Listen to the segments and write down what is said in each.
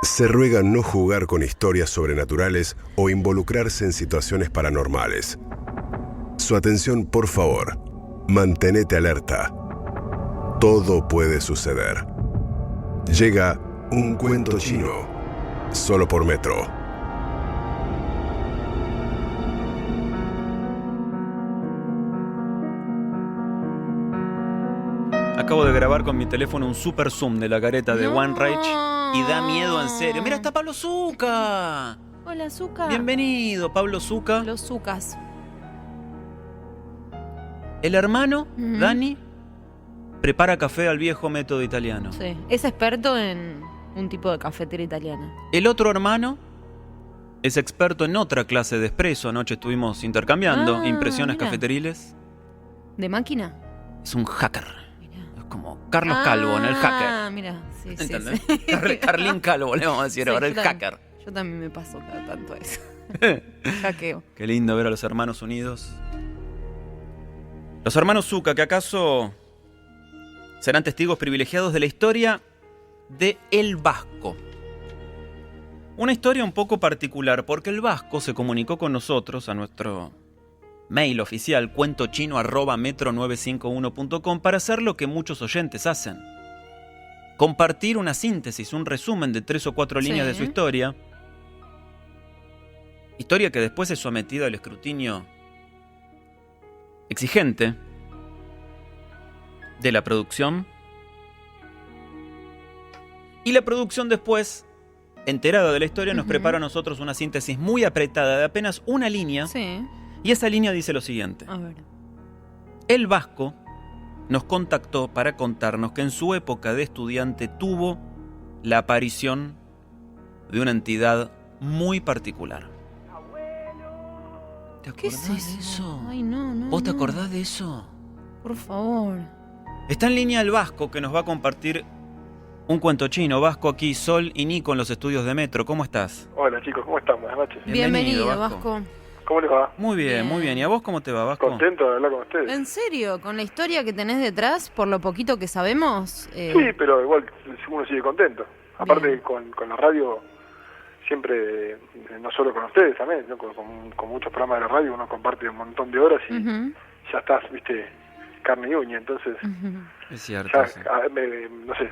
Se ruega no jugar con historias sobrenaturales o involucrarse en situaciones paranormales. Su atención, por favor. Mantenete alerta. Todo puede suceder. Llega un cuento chino, solo por Metro. Acabo de grabar con mi teléfono un super zoom de la careta de One Reich y da miedo en serio. ¡Mira, está Pablo Zucca! Hola, Zucca. Bienvenido, Pablo Zucca. Los Zuccas. El hermano, Dani, prepara café al viejo método italiano. Sí, es experto en un tipo de cafetera italiana. El otro hermano es experto en otra clase de espresso. Anoche estuvimos intercambiando impresiones mira. cafeteriles. ¿De máquina? Es un hacker. Es como Carlos Calvo en el hacker. Ah, mira, sí, ¿Entendés? sí. Carlín Calvo, le vamos a decir Sí, ahora, el yo también. hacker. Yo también me paso cada tanto eso. Hackeo. Qué lindo ver a los hermanos unidos. Los hermanos Zucca, que acaso serán testigos privilegiados de la historia de El Vasco. Una historia un poco particular, porque el Vasco se comunicó con nosotros a nuestro mail oficial, cuentochino@metro951.com, para hacer lo que muchos oyentes hacen. Compartir una síntesis, un resumen de 3 o 4 líneas de su historia. Historia que después es sometida al escrutinio exigente de la producción. Y la producción después, enterada de la historia, nos prepara a nosotros una síntesis muy apretada de apenas una línea. Sí. Y esa línea dice lo siguiente. A ver. El Vasco nos contactó para contarnos que en su época de estudiante tuvo la aparición de una entidad muy particular. ¿Te ¿Qué es acordás de eso? eso? Ay, no. ¿Vos te no. acordás de eso? Por favor. Está en línea el Vasco, que nos va a compartir un cuento chino. Vasco, aquí Sol y Nico en los estudios de Metro. ¿Cómo estás? Hola chicos, ¿cómo están? Buenas noches. Bienvenido, Bienvenido, Vasco. Vasco. ¿Cómo les va? Muy bien, muy bien. ¿Y a vos cómo te va, Vasco? Contento de hablar con ustedes. ¿En serio? ¿Con la historia que tenés detrás, por lo poquito que sabemos? Sí, pero igual uno sigue contento. Aparte Bien. con la radio, siempre, no solo con ustedes también, ¿no? con muchos programas de la radio uno comparte un montón de horas y Ujú, ya estás, viste, carne y uña. Entonces, ujú. Es cierto. ya, Sí. no sé,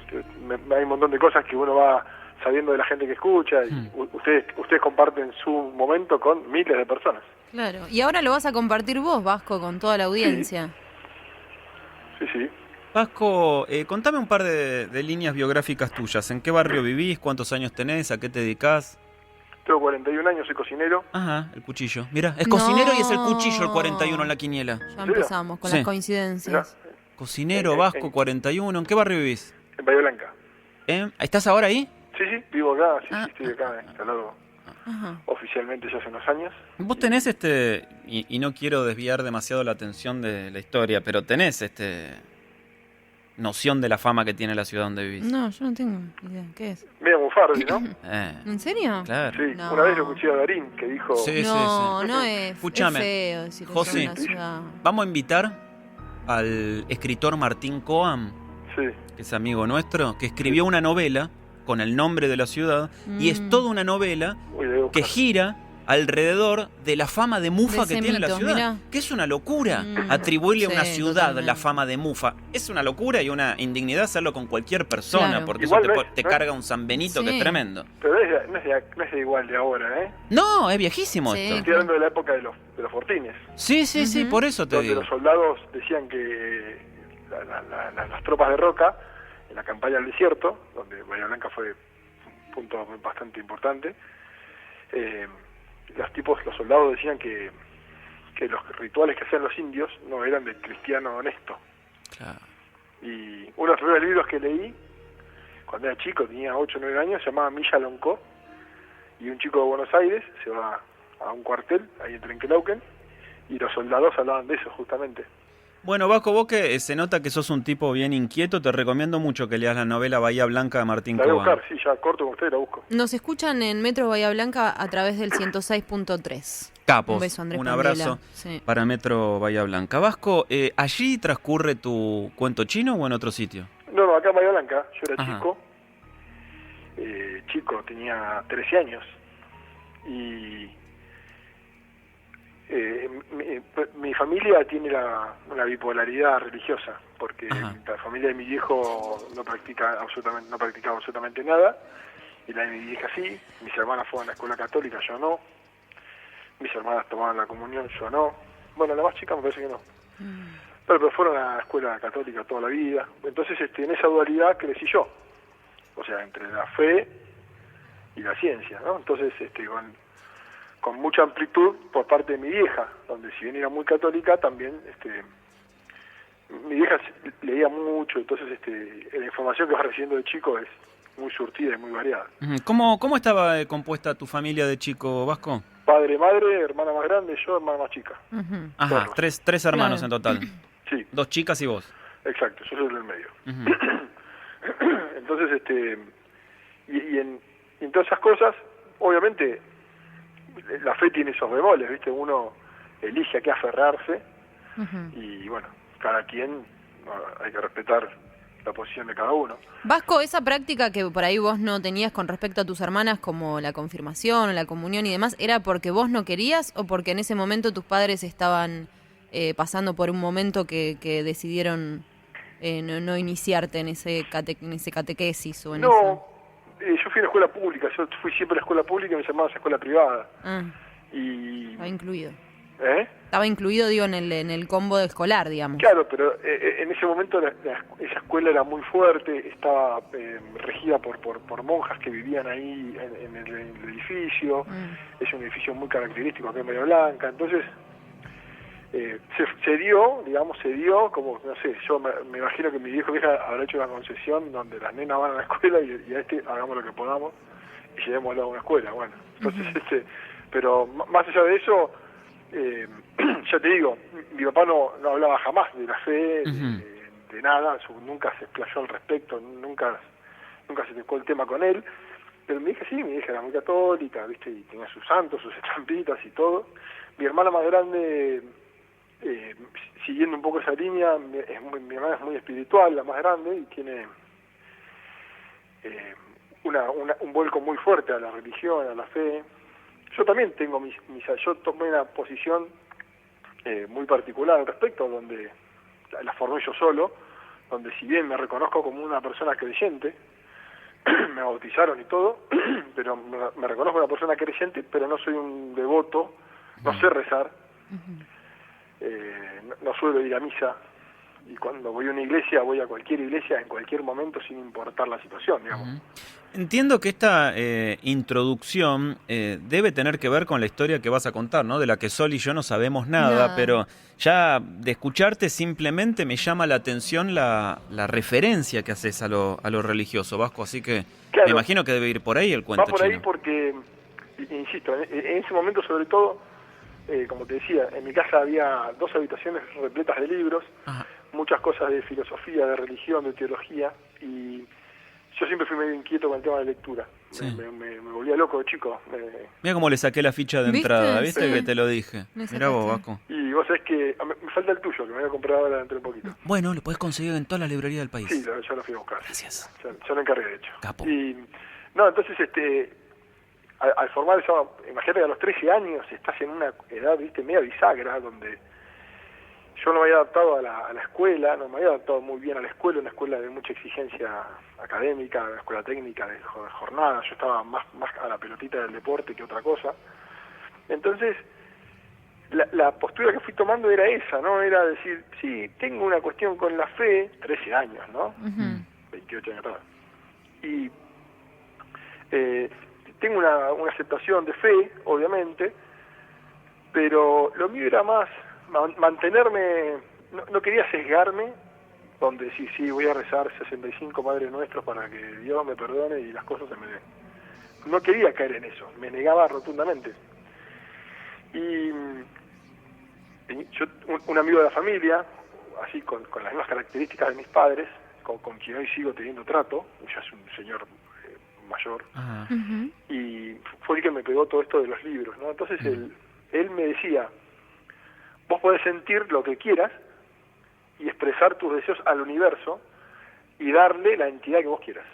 hay un montón de cosas que uno va sabiendo de la gente que escucha y ustedes comparten su momento con miles de personas. Claro. Y ahora lo vas a compartir vos, Vasco, con toda la audiencia. Sí. Vasco, contame un par de líneas biográficas tuyas. ¿En qué barrio vivís? ¿Cuántos años tenés? ¿A qué te dedicás? Tengo 41 años, soy cocinero. Ajá, el cuchillo. Mira, es No. cocinero y es el cuchillo el 41 en la quiniela. Ya empezamos con Sí. las coincidencias. Mirá, Cocinero, Vasco, 41. ¿En qué barrio vivís? en Bahía Blanca. ¿Estás ahora ahí? Sí, vivo acá, sí, Ah. estoy acá instalado Ajá. oficialmente ya hace unos años. Vos tenés y no quiero desviar demasiado la atención de la historia, pero tenés noción de la fama que tiene la ciudad donde vivís. No, yo no tengo idea. ¿Qué es? Medio Mufardi, ¿no? ¿En serio? Claro. Sí, No. una vez lo escuché a Darín que dijo... Sí. No, no es, Escúchame, es feo decir José, eso en una ciudad. Vamos a invitar al escritor Martín Coam, Sí, que es amigo nuestro, que escribió una novela con el nombre de la ciudad, y es toda una novela uy, debo que buscar. gira alrededor de la fama de mufa De que ese tiene la mito, ciudad. mirá. Que es una locura Mm, atribuirle a una sí, ciudad totalmente. la fama de mufa. Es una locura y una indignidad hacerlo con cualquier persona, Claro. porque Igual eso no es- te no es- carga un San Benito que Sí. es tremendo. Pero no es de igual de ahora, ¿eh? No, es viejísimo Sí. esto. Estoy hablando de la época de los fortines, Sí, por eso te donde digo. los soldados decían que las tropas de Roca, en la campaña del desierto, donde Bahía Blanca fue un punto bastante importante, los soldados decían que los rituales que hacían los indios no eran del cristiano honesto. Claro. Y uno de los primeros libros que leí, cuando era chico, tenía 8 o 9 años, se llamaba Milla Loncó, y un chico de Buenos Aires se va a un cuartel, ahí en Trenquelauquen, y los soldados hablaban de eso justamente. Bueno, Vasco, vos que se nota que sos un tipo bien inquieto, te recomiendo mucho que leas la novela Bahía Blanca de Martín La voy a Coam. buscar, sí, ya corto con usted, la busco. Nos escuchan en Metro Bahía Blanca a través del 106.3. Capos, Un beso, Andrés un Candela. abrazo Sí. para Metro Bahía Blanca. Vasco, ¿allí transcurre tu cuento chino o en otro sitio? No, acá en Bahía Blanca, yo era Ajá. chico, chico, tenía 13 años. Y mi familia tiene una bipolaridad religiosa, porque la familia de mi viejo no practicaba absolutamente nada, y la de mi vieja sí. Mis hermanas fueron a la escuela católica, yo no. Mis hermanas tomaban la comunión, yo no. Bueno, la más chica me parece que no. Pero fueron a la escuela católica toda la vida. Entonces, en esa dualidad crecí yo. O sea, entre la fe y la ciencia, ¿no? Entonces, con mucha amplitud por parte de mi vieja, donde si bien era muy católica, también mi vieja leía mucho, entonces la información que vas recibiendo de chico es muy surtida y muy variada. ¿Cómo estaba compuesta tu familia de chico, Vasco? Padre, madre, hermana más grande, yo, hermana más chica. Ajá, tres hermanos en total. Sí. 2 chicas y vos. Exacto, yo soy el del medio. Entonces, y en todas esas cosas, obviamente, la fe tiene esos bemoles, ¿viste? Uno elige a qué aferrarse y, bueno, cada quien, hay que respetar la posición de cada uno. Vasco, esa práctica que por ahí vos no tenías con respecto a tus hermanas, como la confirmación o la comunión y demás, ¿era porque vos no querías o porque en ese momento tus padres estaban pasando por un momento que decidieron no iniciarte en ese catequesis o en yo fui a la escuela pública, yo fui siempre a la escuela pública y mis hermanos a la escuela privada. Y estaba incluido. Estaba incluido, digo, en el combo escolar, digamos. Claro, pero en ese momento esa escuela era muy fuerte, estaba regida por monjas que vivían ahí en el edificio. Es un edificio muy característico acá en Bahía Blanca. Entonces, se dio como, no sé, yo me imagino que mi vieja habrá hecho una concesión donde las nenas van a la escuela y hagamos lo que podamos y llevémoslo a una escuela. Bueno, entonces, pero más allá de eso, ya te digo, mi papá no hablaba jamás de la fe, de nada, nunca se explayó al respecto, nunca se tocó el tema con él, pero mi hija era muy católica, ¿viste? Y tenía sus santos, sus estampitas y todo. Mi hermana más grande, siguiendo un poco esa línea, mi hermana es muy espiritual, la más grande, y tiene un vuelco muy fuerte a la religión, a la fe. Yo también tengo yo tomé una posición muy particular al respecto, donde la formé yo solo, donde si bien me reconozco como una persona creyente, me bautizaron y todo, pero me reconozco como una persona creyente, pero no soy un devoto, no sé rezar, no suelo ir a misa, y cuando voy a una iglesia, voy a cualquier iglesia en cualquier momento sin importar la situación, digamos. Entiendo que esta introducción debe tener que ver con la historia que vas a contar, ¿no? De la que Sol y yo no sabemos nada, pero ya de escucharte simplemente me llama la atención la referencia que haces a lo religioso, Vasco, así que claro, me imagino que debe ir por ahí el cuento. Va por ahí porque, insisto, en ese momento sobre todo, como te decía, en mi casa había 2 habitaciones repletas de libros, muchas cosas de filosofía, de religión, de teología, y yo siempre fui medio inquieto con el tema de lectura. Sí. Me volvía loco de chico. Mira cómo le saqué la ficha de entrada, ¿viste? Que te lo dije. Mirá vos, Vasco. Y vos sabés que me falta el tuyo, que me voy a comprar ahora dentro de un poquito. Bueno, lo podés conseguir en todas las librerías del país. Sí, ya lo fui a buscar. Gracias. Ya lo encargué, de hecho. Capo. Y, entonces, al formar eso, imagínate que a los 13 años estás en una edad, viste, media bisagra, donde yo no me había adaptado a la escuela, no me había adaptado muy bien a la escuela, una escuela de mucha exigencia académica, una escuela técnica de jornada, yo estaba más a la pelotita del deporte que otra cosa. Entonces, la postura que fui tomando era esa, ¿no? Era decir, sí, tengo una cuestión con la fe, 13 años, ¿no? 28 años atrás. Y tengo una aceptación de fe, obviamente, pero lo mío era más mantenerme, no quería sesgarme, donde decir, sí, voy a rezar 65 Padres Nuestros para que Dios me perdone y las cosas se me den. No quería caer en eso, me negaba rotundamente. Y yo, un amigo de la familia, así con las mismas características de mis padres, con quien hoy sigo teniendo trato, ya es un señor mayor, y fue el que me pegó todo esto de los libros, ¿no? Entonces él me decía, vos podés sentir lo que quieras y expresar tus deseos al universo y darle la entidad que vos quieras.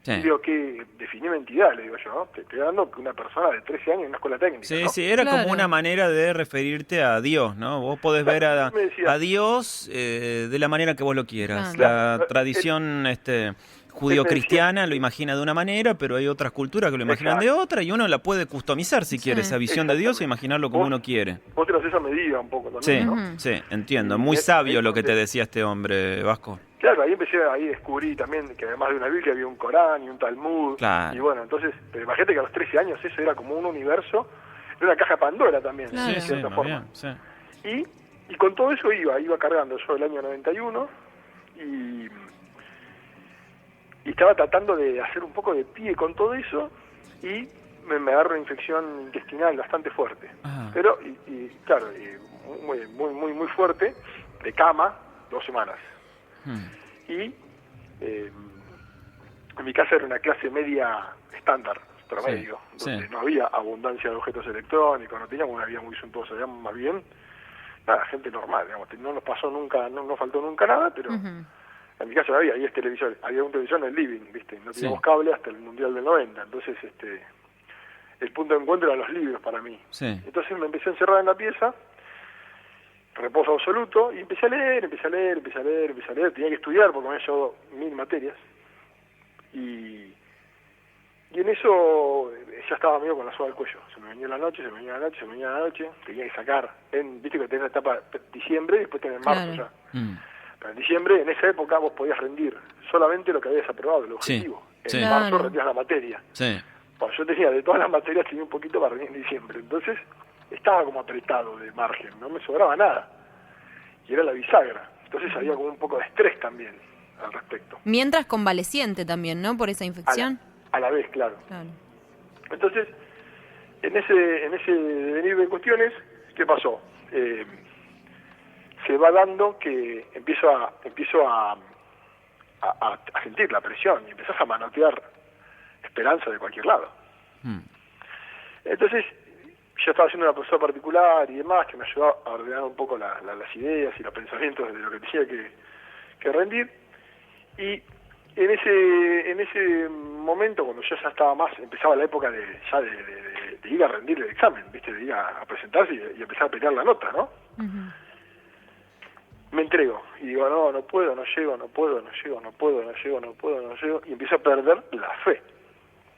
Sí. Y digo, ¿qué? Definime entidad, le digo yo, ¿no? Te estoy dando que una persona de 13 años en una escuela técnica, Sí, ¿no? sí, era Claro. como una manera de referirte a Dios, ¿no? Vos podés ver Claro, me decía- a Dios de la manera que vos lo quieras. Claro. La tradición judío-cristiana lo imagina de una manera, pero hay otras culturas que lo imaginan de Exacto. otra y uno la puede customizar si Sí. quiere esa visión de Dios e imaginarlo como Vos- uno quiere. Vos te lo haces a medida un poco Sí, también, ¿no? Ujú. sí, entiendo. Y Muy sabio ahí lo que te donde- decía este hombre, Vasco. Claro, ahí descubrí también que además de una Biblia había un Corán y un Talmud. Claro. Y bueno, entonces, pero imagínate que a los 13 años eso era como un universo, era una caja de Pandora también, Claro. de Sí, sí, cierta más forma. bien, sí. Y con todo eso iba cargando yo el año 91 y estaba tratando de hacer un poco de pie con todo eso y me agarró una infección intestinal bastante fuerte. Ah. Pero, claro, muy fuerte, de cama, 2 semanas. Y en mi casa era una clase media estándar, promedio, Sí, donde sí. no había abundancia de objetos electrónicos, no teníamos una vida muy suntuosa, digamos, más bien, nada, gente normal, digamos, no nos pasó nunca, no faltó nunca nada, pero Ujú. en mi casa había televisor, había un televisor en el living, ¿viste? No teníamos Sí. cable hasta el Mundial del 90, entonces el punto de encuentro eran los libros para mí. Sí. Entonces me empecé a encerrar en la pieza, reposo absoluto, y empecé a leer, tenía que estudiar porque me había llevado 1000 materias, y en eso ya estaba medio con la soga al cuello, se me venía la noche, tenía que sacar, viste que tenés la etapa diciembre y después tenés marzo Claro. ya. Mm. Pero en diciembre, en esa época, vos podías rendir solamente lo que habías aprobado, el Sí, objetivo. En sí. marzo Claro. rendías la materia. Sí. Bueno, yo tenía de todas las materias, tenía un poquito para rendir en diciembre. Entonces, estaba como apretado de margen, no me sobraba nada. Y era la bisagra. Entonces había como un poco de estrés también al respecto. Mientras convaleciente también, ¿no? Por esa infección. A la vez, claro. Claro. Entonces, en ese devenir de cuestiones, ¿qué pasó? Se va dando que empiezo a sentir la presión y empezás a manotear esperanza de cualquier lado. Mm. Entonces, yo estaba haciendo una profesora particular y demás que me ayudaba a ordenar un poco las ideas y los pensamientos de lo que tenía que rendir. Y en ese momento, cuando yo ya estaba más, empezaba la época de ir a rendir el examen, ¿viste? De ir a presentarse y empezar a pelear la nota, ¿no? Ujú. Me entrego y digo, no puedo, no llego, y empiezo a perder la fe,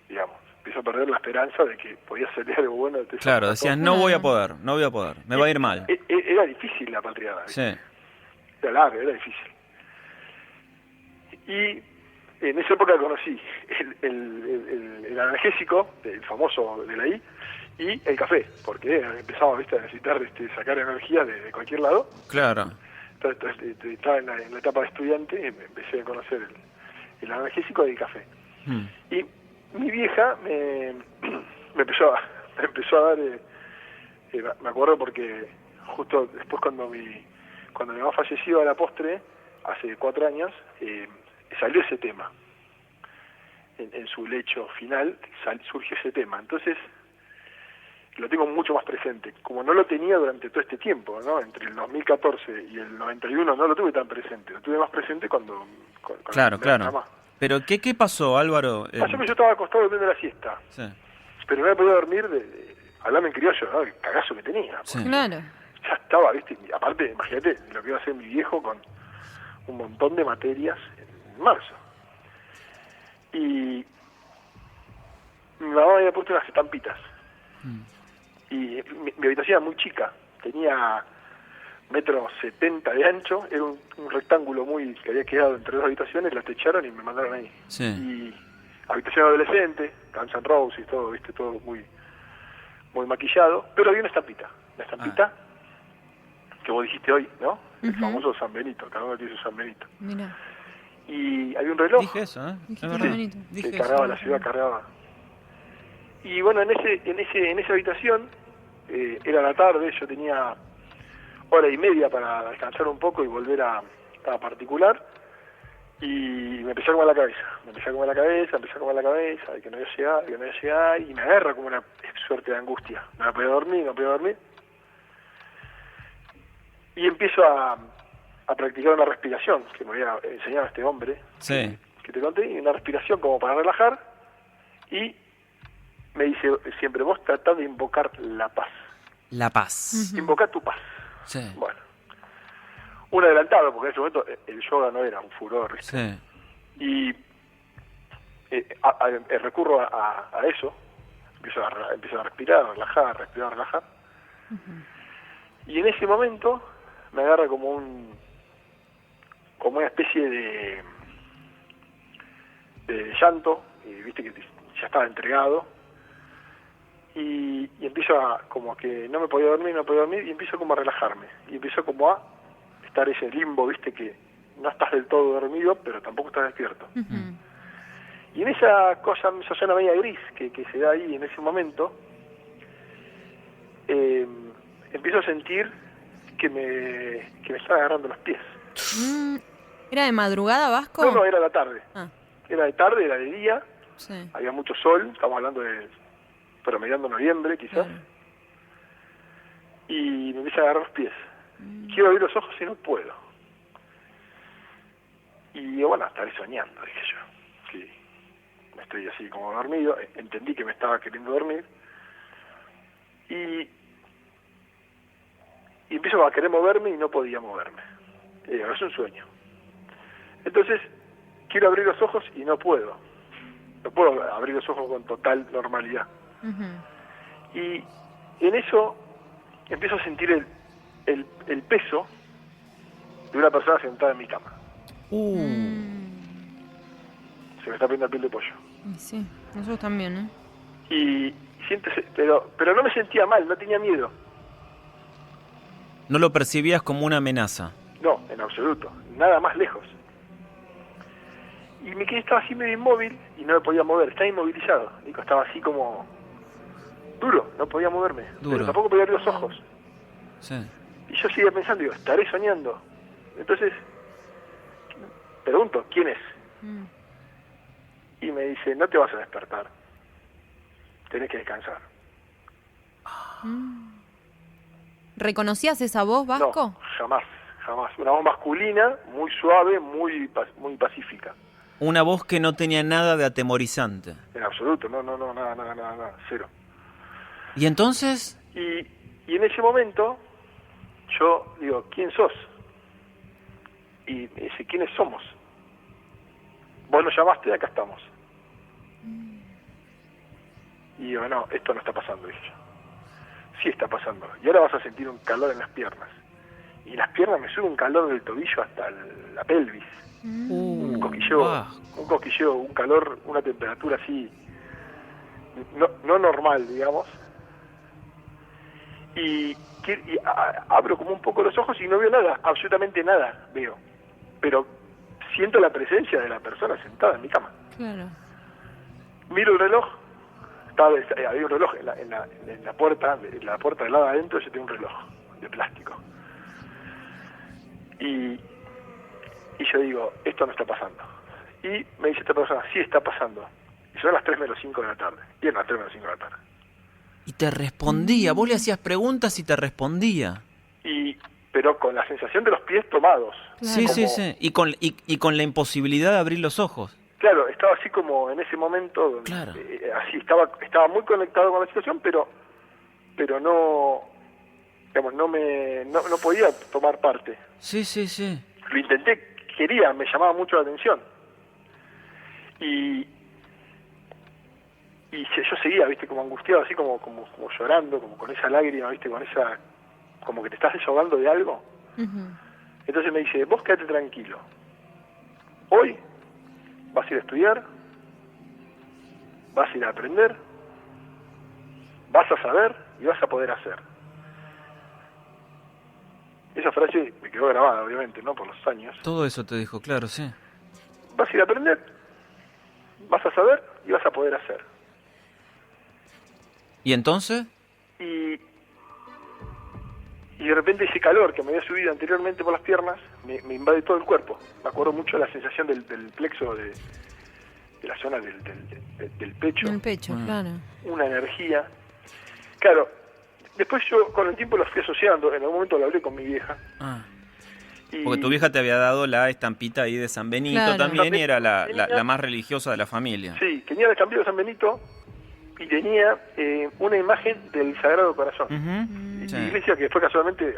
digamos. Empiezo a perder la esperanza de que podía salir algo bueno de este Claro, asunto. decías, no voy a poder, me va a ir mal. Era difícil la patriada, ¿viste? Sí. Era largo, era difícil. Y en esa época conocí el analgésico, el famoso de la I, y el café, porque empezaba, ¿viste? A necesitar sacar energía de cualquier lado. Claro. Entonces, estaba en la etapa de estudiante y empecé a conocer el analgésico y el café. Mm. Y mi vieja me empezó a dar, me acuerdo porque justo después cuando mi mamá falleció a la postre, hace 4 años, salió ese tema. En su lecho final surgió ese tema. Entonces, lo tengo mucho más presente. Como no lo tenía durante todo este tiempo, ¿no? Entre el 2014 y el 91 no lo tuve tan presente. Lo tuve más presente cuando Claro, mi claro. mamá. Pero, ¿qué pasó, Álvaro? Pasó que yo estaba acostado durmiendo la siesta, Sí. pero no había podido dormir hablame en criollo, ¿no? El cagazo que tenía. Sí. Claro. Ya estaba, ¿viste? Y aparte, imagínate lo que iba a hacer mi viejo con un montón de materias en marzo. Y mi mamá había puesto unas estampitas. Y mi habitación era muy chica, tenía 1,70 m de ancho, era un rectángulo que había quedado entre 2 habitaciones, la techaron y me mandaron ahí. Sí. Y habitación adolescente, Guns N' Roses y todo, ¿viste? Todo muy maquillado, pero había una estampita que vos dijiste hoy, ¿no? El Ujú. famoso San Benito, cada uno tiene su San Benito. Mira. Y había un reloj Dije eso, ¿eh? Dijiste Es verdad. bonito. Dije que eso. cargaba la ciudad, cargaba. Y bueno, en esa habitación, era la tarde, yo tenía 1:30 para descansar un poco y volver a particular, y me empecé a comer la cabeza, de que no iba a llegar, y me agarra como una suerte de angustia. No podía dormir. Y empiezo a practicar una respiración que me había enseñado este hombre. Sí. que te conté, y una respiración como para relajar, y me dice siempre, vos tratá de invocar la paz. La paz. Invoca tu paz. Sí. Bueno, un adelantado, porque en ese momento el yoga no era un furor, ¿viste? Sí. Y recurro a eso, empiezo a respirar, a relajar. Y en ese momento me agarra como una especie de llanto, y viste que ya estaba entregado, y empiezo como que no podía dormir, y empiezo como a relajarme, y empiezo como a estar ese limbo, viste, que no estás del todo dormido, pero tampoco estás despierto. Y en esa zona media gris que se da ahí en ese momento, empiezo a sentir que me están agarrando los pies. ¿Era de madrugada, Vasco? No, era la tarde. Era de tarde, era de día, Sí. había mucho sol, estamos hablando de promediando noviembre quizás, y me empieza a agarrar los pies. Quiero abrir los ojos y no puedo. Y bueno, estaré soñando, dije yo. Sí, me estoy así como dormido, entendí que me estaba queriendo dormir, y empiezo a querer moverme y no podía moverme. Es un sueño. Entonces, quiero abrir los ojos y no puedo. No puedo abrir los ojos con total normalidad. Y en eso empiezo a sentir el peso de una persona sentada en mi cama. Se me está poniendo la piel de pollo. Sí, nosotros también, ¿eh? Y pero no me sentía mal, no tenía miedo. No lo percibías como una amenaza. No, en absoluto, nada más lejos. Y estaba así medio inmóvil y no me podía mover, estaba inmovilizado. Digo, estaba así como duro, no podía moverme, pero tampoco podía abrir los ojos. Sí. Y yo seguía pensando, digo, estaré soñando. Entonces, pregunto, ¿quién es? Y me dice, no te vas a despertar, tenés que descansar. ¿Reconocías esa voz, Vasco? No, jamás. Una voz masculina, muy suave, muy pacífica. Una voz que no tenía nada de atemorizante. En absoluto, no, nada, cero. ¿Y entonces? Y en ese momento, yo digo, ¿quién sos? Y me dice, ¿quiénes somos? Vos nos llamaste y acá estamos. Y digo, no, esto no está pasando, dije yo. Sí está pasando. Y ahora vas a sentir un calor en las piernas. Y las piernas me sube un calor del tobillo hasta la pelvis. Un cosquilleo, un calor, una temperatura así, no normal, digamos. Y abro como un poco los ojos y no veo nada, absolutamente nada veo. Pero siento la presencia de la persona sentada en mi cama. Claro. Miro el reloj, había un reloj en la puerta del lado adentro, yo tengo un reloj de plástico. Y yo digo, esto no está pasando. Y me dice esta persona, sí está pasando. Y son las 3 menos 5 de la tarde. Y eran las 3 menos 5 de la tarde. Y te respondía, vos le hacías preguntas y te respondía. Pero con la sensación de los pies tomados. Claro. Sí. Y con la imposibilidad de abrir los ojos. Claro, estaba así como en ese momento. Claro. Así, estaba muy conectado con la situación, pero no, digamos, no podía tomar parte. Sí. Lo intenté, me llamaba mucho la atención. Y yo seguía, viste, como angustiado, así como llorando, como con esa lágrima, viste, con esa, como que te estás desahogando de algo. Entonces me dice, vos quédate tranquilo. Hoy vas a ir a estudiar, vas a ir a aprender, vas a saber y vas a poder hacer. Esa frase me quedó grabada, obviamente, ¿no? Por los años. Todo eso te dijo, claro, sí. Vas a ir a aprender, vas a saber y vas a poder hacer. ¿Y entonces? Y de repente ese calor que me había subido anteriormente por las piernas me invade todo el cuerpo. Me acuerdo mucho de la sensación del plexo de la zona del pecho. El pecho, claro. Una energía. Claro, después yo con el tiempo lo fui asociando, en algún momento lo hablé con mi vieja. Porque tu vieja te había dado la estampita ahí de San Benito Claro. también y era la Tenía- más religiosa de la familia. Sí, tenía el estampillo de San Benito y tenía una imagen del Sagrado Corazón. Ujú. Y Sí. iglesia que fue casualmente,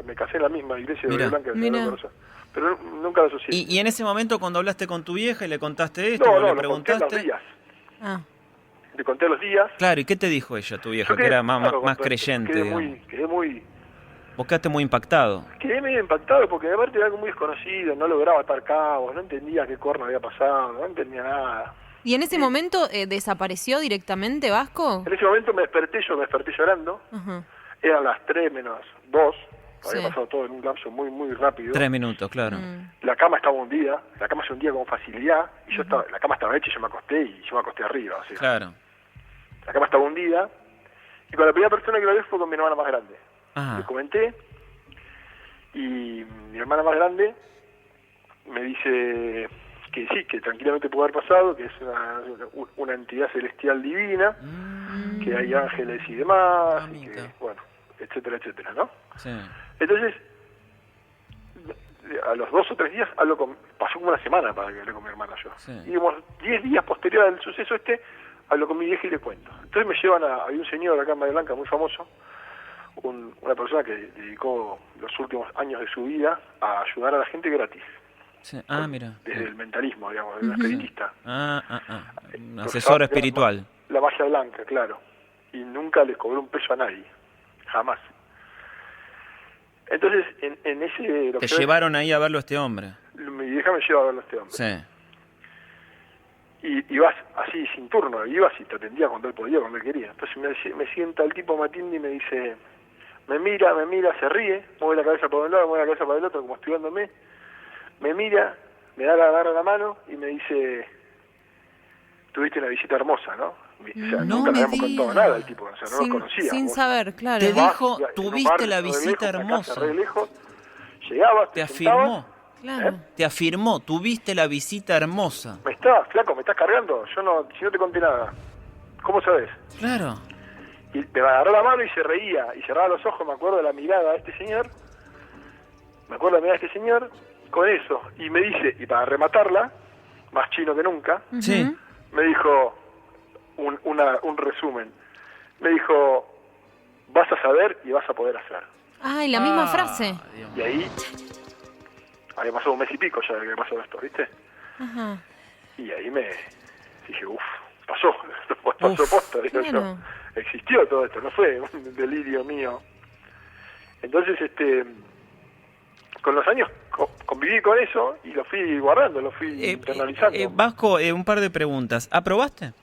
me casé en la misma iglesia de Mira. Bahía Blanca del Mira. Sagrado Corazón. Pero nunca lo asocié. Y en ese momento cuando hablaste con tu vieja y le contaste esto, no, o no, le lo conté a los preguntaste... días. Ah. Le conté a los días. Claro, ¿y qué te dijo ella, tu vieja? Yo Que quedé, era más claro, con todo esto. creyente, digamos. Quedé Vos quedaste muy impactado. medio impactado porque aparte era algo muy desconocido, no lograba atar cabos, no entendía qué corno había pasado, no entendía nada. ¿Y en ese momento desapareció directamente Vasco? En ese momento me desperté llorando, Ajá. eran las 3 menos 2, había Sí. pasado todo en un lapso muy, muy rápido. 3 minutos, claro. La cama estaba hundida, la cama se hundía con facilidad, y yo estaba, la cama estaba hecha y yo me acosté arriba, o sea, Claro. la cama estaba hundida, y con la primera persona que lo vi fue con mi hermana más grande. Ah, Le comenté, y mi hermana más grande me dice que sí, que tranquilamente puede haber pasado, que es una entidad celestial divina, que hay ángeles y demás, y que, Mamita. bueno, etcétera, etcétera, ¿no? sí. Entonces, a los 2 o 3 días pasó como una semana para que hablé con mi hermana yo. Sí. Y digamos, 10 días posterior al suceso hablo con mi vieja y le cuento. Entonces me llevan había un señor acá en Bahía Blanca muy famoso, una persona que dedicó los últimos años de su vida a ayudar a la gente gratis, Sí. Ah, mira. desde el mentalismo, digamos, de un espiritista. Un asesor espiritual. La magia blanca, claro. Y nunca les cobró un peso a nadie, jamás. Entonces, en ese... Te llevaron ahí a verlo a este hombre. Mi vieja me lleva a verlo a este hombre. Sí. Y ibas así, sin turno, ibas y te atendía cuando él podía, cuando él quería. Entonces me sienta el tipo, me atiende y me dice, me mira, se ríe, mueve la cabeza para un lado, mueve la cabeza para el otro, como estudiándome, me mira, me agarra la mano y me dice, tuviste una visita hermosa, ¿no? O sea, No nunca me le habíamos contado digas. nada al tipo, o sea, no lo conocía. Sin Vos saber, claro. Te vas, dijo, en un tuviste barrio la re visita lejos, una casa hermosa. re lejos, llegabas, Te sentabas, afirmó. Claro. Te afirmó, tuviste la visita hermosa. flaco, me estás cargando, si no te conté nada, ¿cómo sabes? Claro. Y me agarró la mano y se reía, y cerraba los ojos, me acuerdo de la mirada de este señor, con eso, y me dice, y para rematarla, más chino que nunca, Sí. me dijo un resumen, me dijo, vas a saber y vas a poder hacer. Ay, la misma frase. Dios Y ahí, había pasado un mes y pico ya de que pasó esto, ¿viste? Ajá. Y ahí me dije, pasó posta, digo claro. yo. Existió todo esto, no fue un delirio mío. Entonces, con los años conviví con eso y lo fui guardando, lo fui internalizando. Vasco, un par de preguntas. ¿Aprobaste?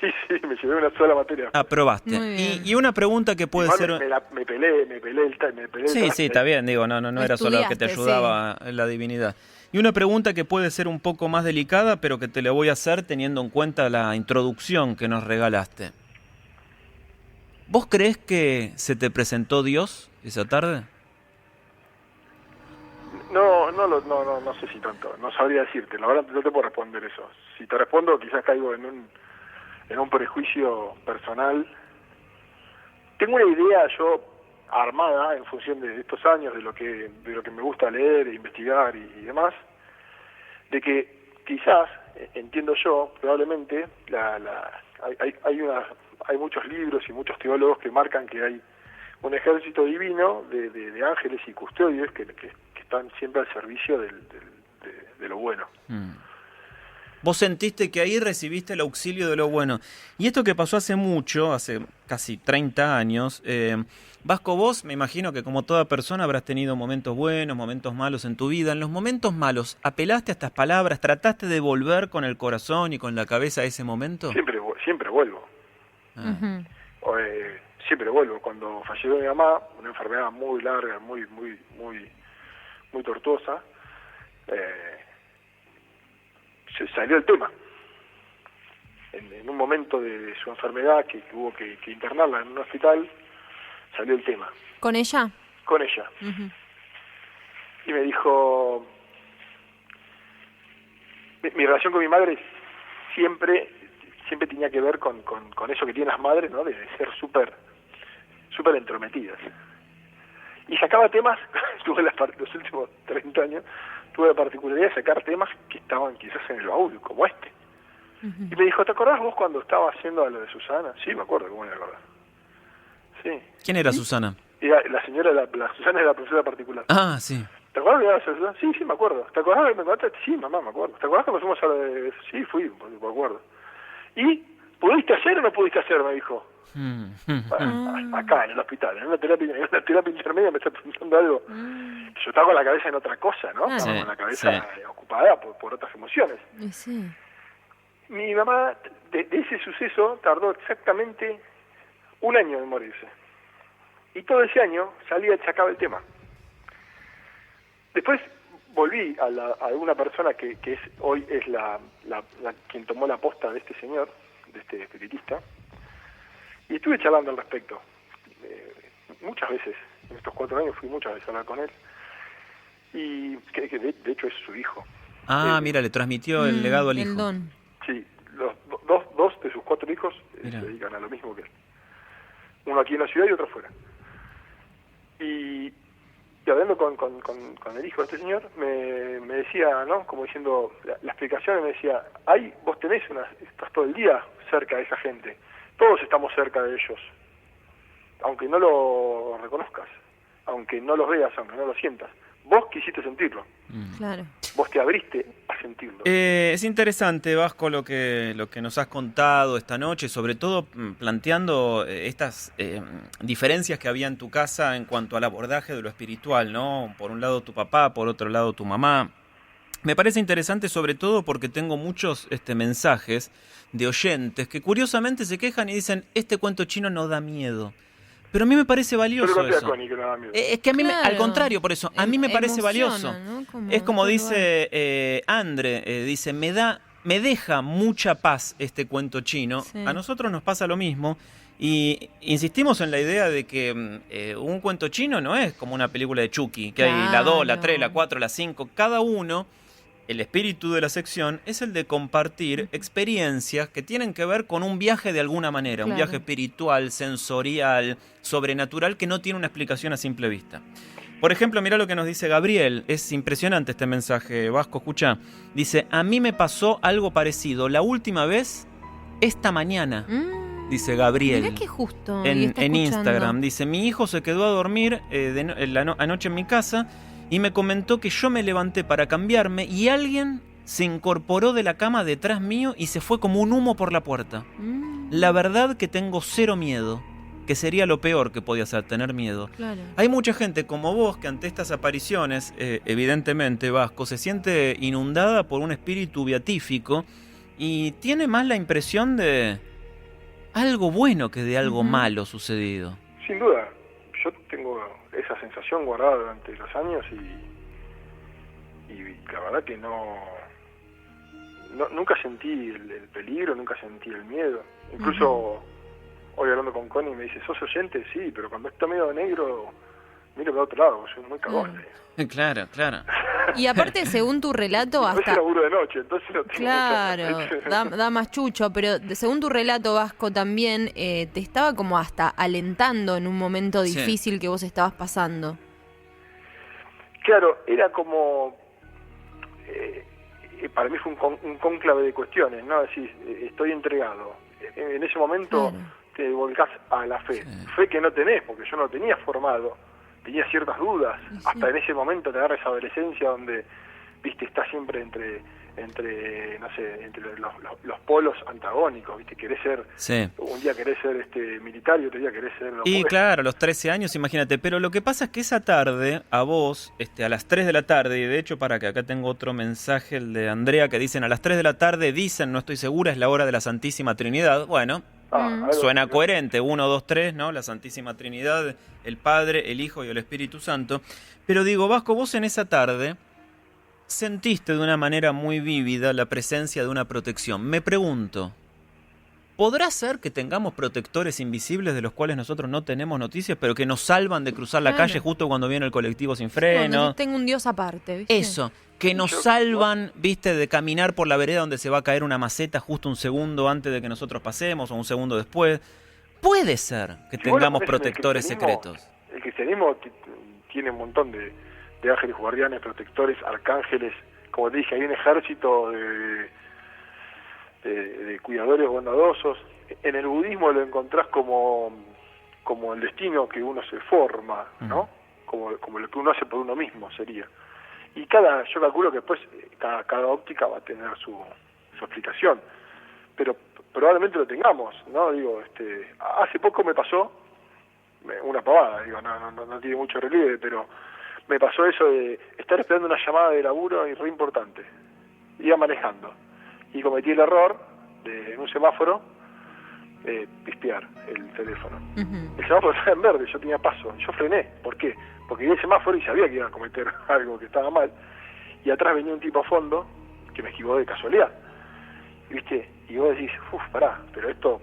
Sí, me llevé una sola materia. Aprobaste. Muy bien. Y una pregunta que puede Igual ser... me pelé el Sí, traste. está bien, digo, no era solo que te Estudiaste, ayudaba la divinidad. Y una pregunta que puede ser un poco más delicada, pero que te la voy a hacer teniendo en cuenta la introducción que nos regalaste. ¿Vos creés que se te presentó Dios esa tarde? No sé si tanto, no sabría decirte, la verdad no te puedo responder eso. Si te respondo quizás caigo en un prejuicio personal. Tengo una idea yo armada en función de estos años, de lo que me gusta leer, investigar y demás, de que quizás, entiendo yo, probablemente, hay muchos libros y muchos teólogos que marcan que hay un ejército divino de ángeles y custodios que están siempre al servicio de lo bueno. Vos sentiste que ahí recibiste el auxilio de lo bueno. Y esto que pasó hace mucho, hace casi 30 años, Vasco, vos me imagino que como toda persona habrás tenido momentos buenos, momentos malos en tu vida. En los momentos malos, ¿apelaste a estas palabras? ¿Trataste de volver con el corazón y con la cabeza a ese momento? Siempre vuelvo. Ujú. Siempre vuelvo. Cuando falleció mi mamá, una enfermedad muy larga, muy tortuosa, se salió el tema. En un momento de su enfermedad que hubo que internarla en un hospital, salió el tema. ¿Con ella? Con ella. Ujú. Y me dijo, mi relación con mi madre siempre tenía que ver con eso que tienen las madres, ¿no? De ser súper entrometidas. Y sacaba temas, los últimos 30 años, tuve la particularidad de sacar temas que estaban quizás en el baúl, como este. Y me dijo, ¿te acordás vos cuando estaba haciendo a lo de Susana? Sí, me acuerdo, ¿cómo me acordás? Sí. ¿Quién era Susana? Era la señora, la Susana era la profesora particular. Ah, sí. ¿Te acuerdas que era Susana? Sí, sí, me acuerdo. ¿Te acordás que me contaste? Sí, mamá, me acuerdo. ¿Te acordás que fuimos a lo de...? Sí, fui, me acuerdo. ¿Y pudiste hacer o no pudiste hacer? Me dijo. Bueno, acá, en el hospital, en una terapia intermedia me está preguntando algo. Yo estaba con la cabeza en otra cosa, ¿no? Estaba con la cabeza ocupada por otras emociones. Sí. Mi mamá, de ese suceso, tardó exactamente 1 año en morirse. Y todo ese año salía y sacaba el tema. Después volví a una persona que hoy es la quien tomó la posta de este señor, de este espiritista, y estuve charlando al respecto. Muchas veces, en estos 4 años fui muchas veces a hablar con él, y que de hecho es su hijo. Mira, le transmitió el legado al hijo. El don. Sí, dos de sus 4 hijos se dedican a lo mismo que él. Uno aquí en la ciudad y otro fuera. Y hablando con el hijo de este señor, me decía, ¿no? Como diciendo, la explicación me decía, vos estás todo el día cerca de esa gente. Todos estamos cerca de ellos. Aunque no lo reconozcas, aunque no los veas, aunque no lo sientas. Vos quisiste sentirlo. Claro. Vos te abriste a sentirlo. Es interesante, Vasco, lo que nos has contado esta noche, sobre todo planteando estas diferencias que había en tu casa en cuanto al abordaje de lo espiritual, ¿no? Por un lado tu papá, por otro lado tu mamá. Me parece interesante sobre todo porque tengo muchos mensajes de oyentes que curiosamente se quejan y dicen, este cuento chino no da miedo. Pero a mí me parece valioso eso. Es que a mí, al contrario, por eso, a mí me parece valioso. ¿No? Es como dice Andre, dice, me deja mucha paz este cuento chino. Sí. A nosotros nos pasa lo mismo. Y insistimos en la idea de que un cuento chino no es como una película de Chucky, que hay la 2, la 3, la 4, la 5. Cada uno, el espíritu de la sección es el de compartir experiencias que tienen que ver con un viaje de alguna manera, un viaje espiritual, sensorial, sobrenatural, que no tiene una explicación a simple vista. Por ejemplo, mira lo que nos dice Gabriel, es impresionante este mensaje, Vasco, escucha. Dice, a mí me pasó algo parecido, la última vez, esta mañana, dice Gabriel. Mirá que justo. En Instagram, dice, mi hijo se quedó a dormir anoche en mi casa, y me comentó que yo me levanté para cambiarme y alguien se incorporó de la cama detrás mío y se fue como un humo por la puerta. La verdad que tengo 0 miedo, que sería lo peor que podía hacer, tener miedo. Claro. Hay mucha gente como vos que ante estas apariciones, evidentemente, Vasco, se siente inundada por un espíritu beatífico y tiene más la impresión de algo bueno que de algo malo sucedido. Sin duda, yo tengo esa sensación guardada durante los años y la verdad que nunca sentí el peligro, nunca sentí el miedo. Incluso hoy hablando con Connie me dice, ¿sos oyente? Sí, pero cuando está medio negro miro para otro lado, soy muy cagón. Claro. Y aparte, según tu relato, hasta... No es laburo de noche, entonces no tengo claro, da más chucho, pero según tu relato, Vasco, también te estaba como hasta alentando en un momento difícil que vos estabas pasando. Claro, era como... para mí fue un cónclave de cuestiones, ¿no? Decís, estoy entregado. En ese momento te volcás a la fe. Fe que no tenés, porque yo no tenía formado. Tenía ciertas dudas, hasta en ese momento te agarra esa adolescencia donde, viste, estás siempre entre no sé, entre los polos antagónicos, viste, querés ser, un día querés ser militar y otro día querés ser... Y claro, a los 13 años, imagínate, pero lo que pasa es que esa tarde, a vos, a las 3 de la tarde, y de hecho, para que acá tengo otro mensaje, el de Andrea, que dicen, a las 3 de la tarde, dicen, no estoy segura, es la hora de la Santísima Trinidad, bueno... Suena coherente, 1, 2, 3, ¿no? La Santísima Trinidad, el Padre, el Hijo y el Espíritu Santo. Pero digo, Vasco, vos en esa tarde sentiste de una manera muy vívida la presencia de una protección. Me pregunto, ¿podrá ser que tengamos protectores invisibles de los cuales nosotros no tenemos noticias, pero que nos salvan de cruzar la calle justo cuando viene el colectivo sin freno? Cuando tengo un Dios aparte, ¿viste? Eso. Que nos salvan, viste, de caminar por la vereda donde se va a caer una maceta justo un segundo antes de que nosotros pasemos o un segundo después. Puede ser que tengamos protectores secretos. El cristianismo tiene un montón de ángeles guardianes, protectores, arcángeles. Como te dije, hay un ejército de cuidadores bondadosos. En el budismo lo encontrás como el destino que uno se forma, ¿no? Como lo que uno hace por uno mismo sería. Y yo calculo que después cada óptica va a tener su explicación, pero probablemente lo tengamos, ¿no? Digo, hace poco me pasó una pavada, digo, no tiene mucho relieve, pero me pasó eso de estar esperando una llamada de laburo y re importante. Iba manejando y cometí el error de en un semáforo pispear el teléfono. El semáforo estaba en verde, yo tenía paso, yo frené. ¿Por qué? Porque vi el semáforo y sabía que iba a cometer algo que estaba mal, y atrás venía un tipo a fondo que me esquivó de casualidad, ¿viste? Y vos decís, pará, pero esto,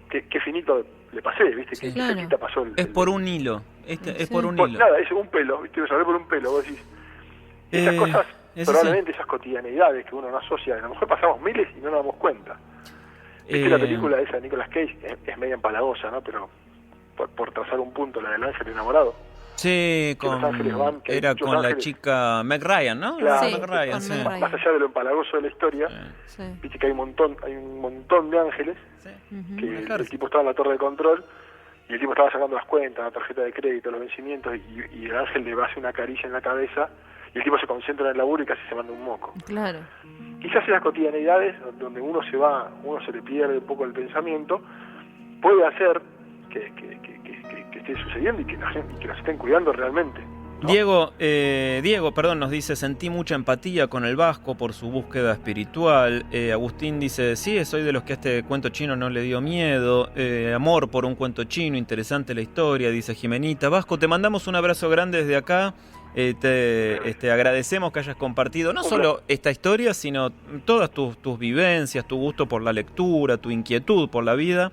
qué finito le pasé, ¿viste? Sí, que claro. cerquita pasó Es por un hilo. Es por un Pues hilo. nada, es un pelo, ¿viste? Lo sabré por un pelo, vos decís. Esas cosas, eso probablemente esas cotidianeidades que uno no asocia, a lo mejor pasamos miles y no nos damos cuenta. ¿Viste la película esa de Nicolas Cage? Es media empalagosa, ¿no? Pero por trazar un punto, la del ángel enamorado. Sí, Que los ángeles van, que hay era muchos con la ángeles. chica Meg Ryan, ¿no? Claro. Sí, Meg Ryan, con sí. Meg Ryan. Más allá de lo empalagoso de la historia, Sí. viste que hay un montón de ángeles, Sí. Ujú. que el tipo estaba en la torre de control y el tipo estaba sacando las cuentas, la tarjeta de crédito, los vencimientos, y el ángel le hace una caricia en la cabeza y el tipo se concentra en el laburo y casi se manda un moco. Claro. Quizás esas cotidianeidades donde uno se le pierde un poco el pensamiento, puede hacer que esté sucediendo y que la gente, que nos estén cuidando realmente, ¿no? Diego, nos dice, sentí mucha empatía con el vasco por su búsqueda espiritual. Agustín dice, sí, soy de los que a este cuento chino no le dio miedo. Amor por un cuento chino, interesante la historia, dice Jimenita. Vasco, te mandamos un abrazo grande desde acá. Te agradecemos que hayas compartido no solo esta historia, sino todas tus vivencias, tu gusto por la lectura, tu inquietud por la vida,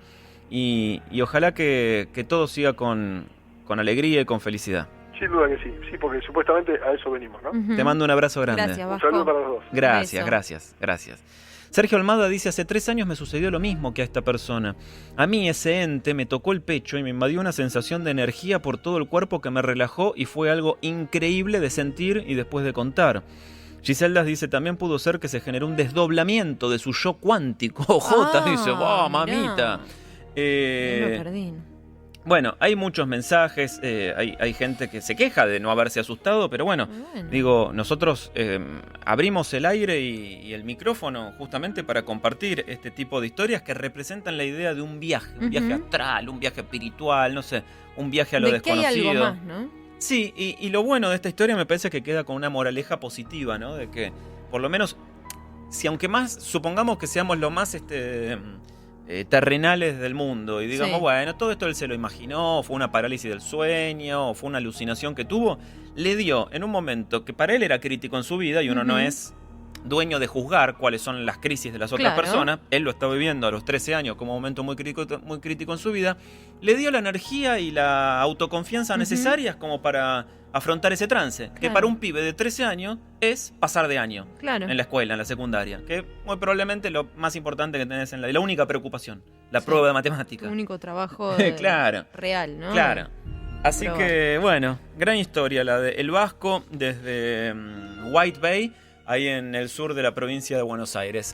y ojalá que todo siga con alegría y con felicidad. Sin duda que sí, porque supuestamente a eso venimos, ¿no? Ujú. Te mando un abrazo grande. Gracias, Un Vasco. saludo para los dos. Gracias, Beso. gracias. Sergio Almada dice, hace 3 años me sucedió lo mismo que a esta persona. A mí ese ente me tocó el pecho y me invadió una sensación de energía por todo el cuerpo que me relajó y fue algo increíble de sentir y después de contar. Giseldas dice, también pudo ser que se generó un desdoblamiento de su yo cuántico. J dice, ¡wow, mamita! Me perdí. Bueno, hay muchos mensajes, hay gente que se queja de no haberse asustado, pero bueno, digo, nosotros abrimos el aire y el micrófono justamente para compartir este tipo de historias que representan la idea de un viaje astral, un viaje espiritual, no sé, un viaje a lo desconocido. Que hay algo más, ¿no? Sí, y lo bueno de esta historia me parece que queda con una moraleja positiva, ¿no? De que, por lo menos, si aunque más, supongamos que seamos lo más terrenales del mundo y digamos, bueno, todo esto él se lo imaginó, fue una parálisis del sueño, o fue una alucinación que tuvo, le dio en un momento que para él era crítico en su vida y uno no es dueño de juzgar cuáles son las crisis de las otras personas, él lo está viviendo a los 13 años como un momento muy crítico en su vida, le dio la energía y la autoconfianza necesarias como para afrontar ese trance, que para un pibe de 13 años es pasar de año en la escuela, en la secundaria, que muy probablemente lo más importante que tenés la única preocupación, la prueba de matemática. El único trabajo real, ¿no? Claro. Así que, bueno, gran historia la de El Vasco desde White Bay, ahí en el sur de la provincia de Buenos Aires.